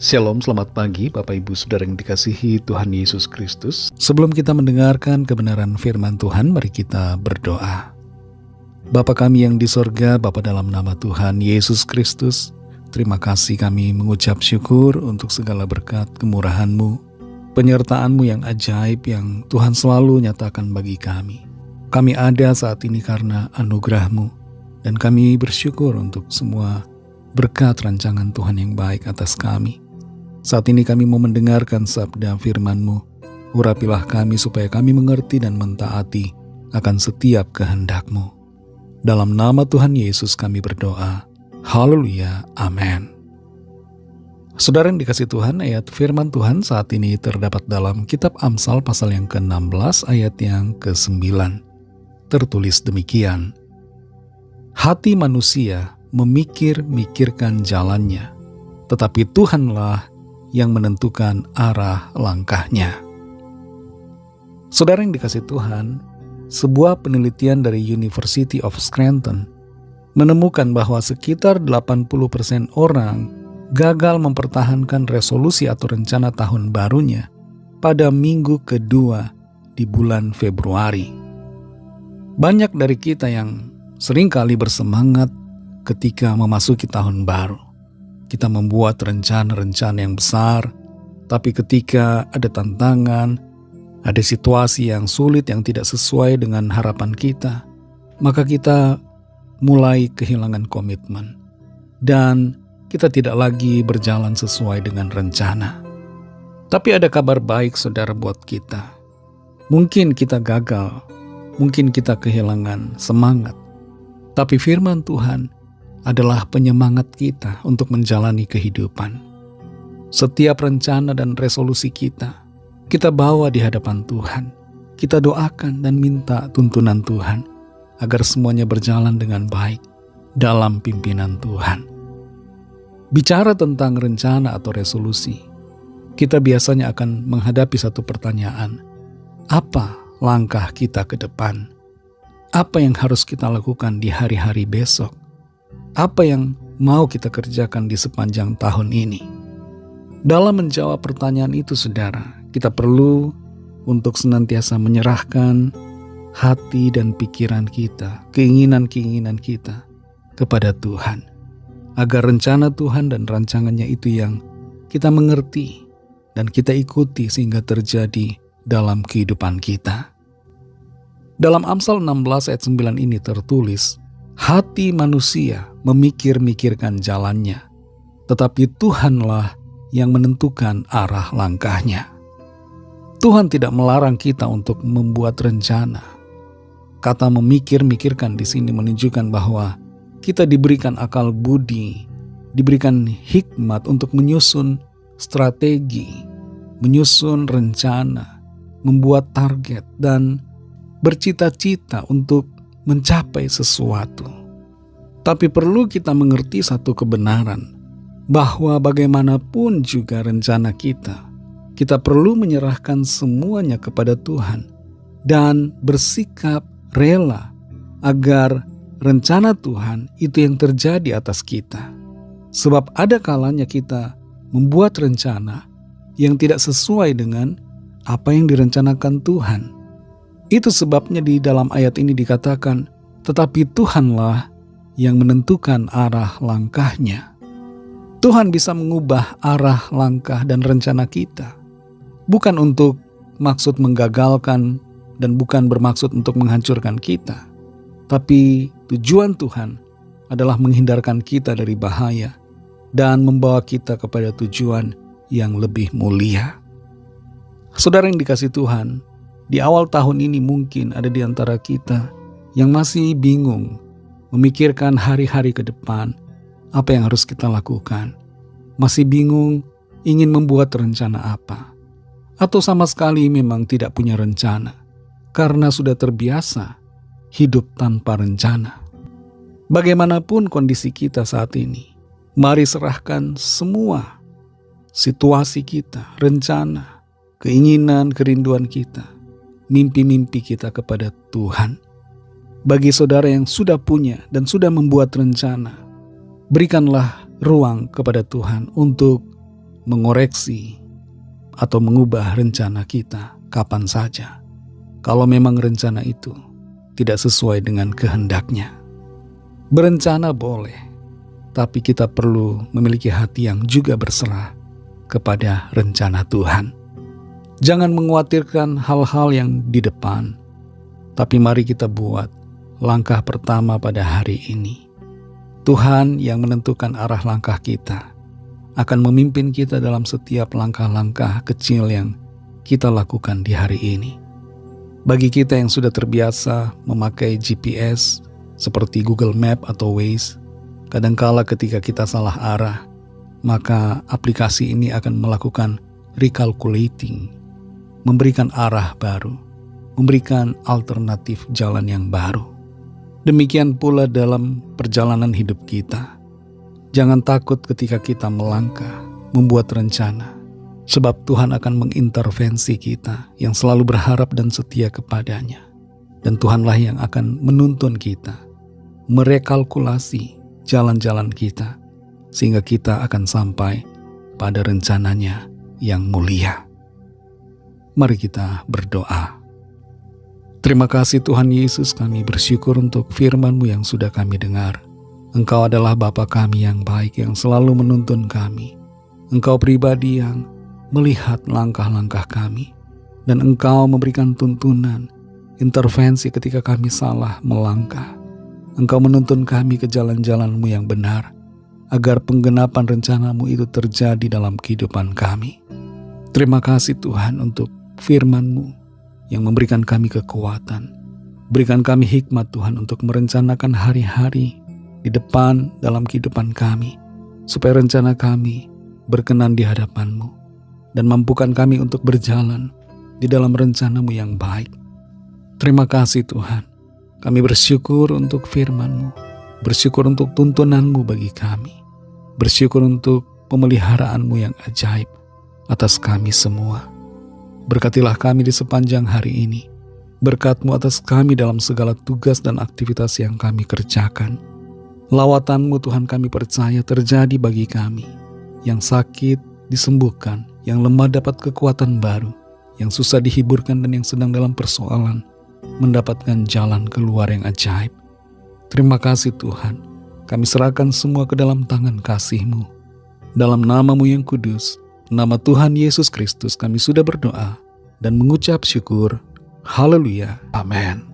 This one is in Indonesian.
Shalom, selamat pagi Bapak Ibu Saudara yang dikasihi Tuhan Yesus Kristus. Sebelum kita mendengarkan kebenaran firman Tuhan, mari kita berdoa. Bapa kami yang di sorga, Bapa dalam nama Tuhan Yesus Kristus, terima kasih kami mengucap syukur untuk segala berkat kemurahan-Mu, penyertaan-Mu yang ajaib yang Tuhan selalu nyatakan bagi kami. Kami ada saat ini karena anugerah-Mu, dan kami bersyukur untuk semua berkat rancangan Tuhan yang baik atas kami. Saat ini kami mau mendengarkan sabda firman-Mu. Urapilah kami supaya kami mengerti dan mentaati akan setiap kehendak-Mu. Dalam nama Tuhan Yesus kami berdoa. Haleluya, amin. Saudara yang dikasihi Tuhan, ayat firman Tuhan saat ini terdapat dalam kitab Amsal pasal yang ke-16 ayat yang ke-9. Tertulis demikian. Hati manusia memikir-mikirkan jalannya, tetapi Tuhanlah yang menentukan arah langkahnya. Saudara yang dikasihi Tuhan, sebuah penelitian dari University of Scranton menemukan bahwa sekitar 80% orang gagal mempertahankan resolusi atau rencana tahun barunya pada minggu kedua di bulan Februari. Banyak dari kita yang seringkali bersemangat ketika memasuki tahun baru. Kita membuat rencana-rencana yang besar, tapi ketika ada tantangan, ada situasi yang sulit yang tidak sesuai dengan harapan kita, maka kita mulai kehilangan komitmen. Dan kita tidak lagi berjalan sesuai dengan rencana. Tapi ada kabar baik saudara buat kita. Mungkin kita gagal, mungkin kita kehilangan semangat, tapi firman Tuhan adalah penyemangat kita untuk menjalani kehidupan. Setiap rencana dan resolusi kita bawa di hadapan Tuhan. Kita doakan dan minta tuntunan Tuhan agar semuanya berjalan dengan baik dalam pimpinan Tuhan. Bicara tentang rencana atau resolusi, kita biasanya akan menghadapi satu pertanyaan. Apa langkah kita ke depan? Apa yang harus kita lakukan di hari-hari besok? Apa yang mau kita kerjakan di sepanjang tahun ini? Dalam menjawab pertanyaan itu, saudara, kita perlu untuk senantiasa menyerahkan hati dan pikiran kita, keinginan-keinginan kita kepada Tuhan, agar rencana Tuhan dan rancangannya itu yang kita mengerti dan kita ikuti sehingga terjadi dalam kehidupan kita. Dalam Amsal 16 ayat 9 ini tertulis, hati manusia memikir-mikirkan jalannya, tetapi Tuhanlah yang menentukan arah langkahnya. Tuhan tidak melarang kita untuk membuat rencana. Kata memikir-mikirkan di sini menunjukkan bahwa kita diberikan akal budi, diberikan hikmat untuk menyusun strategi, menyusun rencana, membuat target, dan bercita-cita untuk mencapai sesuatu. Tapi perlu kita mengerti satu kebenaran, bahwa bagaimanapun juga rencana kita perlu menyerahkan semuanya kepada Tuhan dan bersikap rela agar rencana Tuhan itu yang terjadi atas kita. Sebab ada kalanya kita membuat rencana yang tidak sesuai dengan apa yang direncanakan Tuhan. Itu sebabnya di dalam ayat ini dikatakan, tetapi Tuhanlah yang menentukan arah langkahnya. Tuhan bisa mengubah arah langkah dan rencana kita. Bukan untuk maksud menggagalkan dan bukan bermaksud untuk menghancurkan kita. Tapi tujuan Tuhan adalah menghindarkan kita dari bahaya dan membawa kita kepada tujuan yang lebih mulia. Saudara yang dikasihi Tuhan, di awal tahun ini mungkin ada di antara kita yang masih bingung memikirkan hari-hari ke depan, apa yang harus kita lakukan. Masih bingung ingin membuat rencana apa. Atau sama sekali memang tidak punya rencana, karena sudah terbiasa hidup tanpa rencana. Bagaimanapun kondisi kita saat ini, mari serahkan semua situasi kita, rencana, keinginan, kerinduan kita, mimpi-mimpi kita kepada Tuhan. Bagi saudara yang sudah punya dan sudah membuat rencana, berikanlah ruang kepada Tuhan untuk mengoreksi atau mengubah rencana kita kapan saja, kalau memang rencana itu tidak sesuai dengan kehendaknya. Berencana boleh, tapi kita perlu memiliki hati yang juga berserah kepada rencana Tuhan. Jangan mengkhawatirkan hal-hal yang di depan, tapi mari kita buat langkah pertama pada hari ini. Tuhan yang menentukan arah langkah kita akan memimpin kita dalam setiap langkah-langkah kecil yang kita lakukan di hari ini. Bagi kita yang sudah terbiasa memakai GPS seperti Google Map atau Waze, kadangkala ketika kita salah arah, maka aplikasi ini akan melakukan recalculating, memberikan arah baru, memberikan alternatif jalan yang baru. Demikian pula dalam perjalanan hidup kita. Jangan takut ketika kita melangkah, membuat rencana, sebab Tuhan akan mengintervensi kita yang selalu berharap dan setia kepadanya. Dan Tuhanlah yang akan menuntun kita, merekalkulasi jalan-jalan kita, sehingga kita akan sampai pada rencananya yang mulia. Mari kita berdoa. Terima kasih Tuhan Yesus, kami bersyukur untuk firman-Mu yang sudah kami dengar. Engkau adalah Bapa kami yang baik yang selalu menuntun kami. Engkau pribadi yang melihat langkah-langkah kami. Dan Engkau memberikan tuntunan, intervensi ketika kami salah melangkah. Engkau menuntun kami ke jalan-jalan-Mu yang benar, agar penggenapan rencana-Mu itu terjadi dalam kehidupan kami. Terima kasih Tuhan untuk firman-Mu yang memberikan kami kekuatan. Berikan kami hikmat Tuhan untuk merencanakan hari-hari di depan dalam kehidupan kami, supaya rencana kami berkenan di hadapan-Mu, dan mampukan kami untuk berjalan di dalam rencana-Mu yang baik. Terima kasih Tuhan, kami bersyukur untuk firman-Mu, bersyukur untuk tuntunan-Mu bagi kami, bersyukur untuk pemeliharaan-Mu yang ajaib atas kami semua. Berkatilah kami di sepanjang hari ini, berkat-Mu atas kami dalam segala tugas dan aktivitas yang kami kerjakan. Lawatan-Mu Tuhan kami percaya terjadi bagi kami. Yang sakit disembuhkan, yang lemah dapat kekuatan baru, yang susah dihiburkan dan yang sedang dalam persoalan mendapatkan jalan keluar yang ajaib. Terima kasih Tuhan, kami serahkan semua ke dalam tangan kasih-Mu. Dalam nama-Mu yang kudus, nama Tuhan Yesus Kristus kami sudah berdoa dan mengucap syukur. Haleluya. Amin.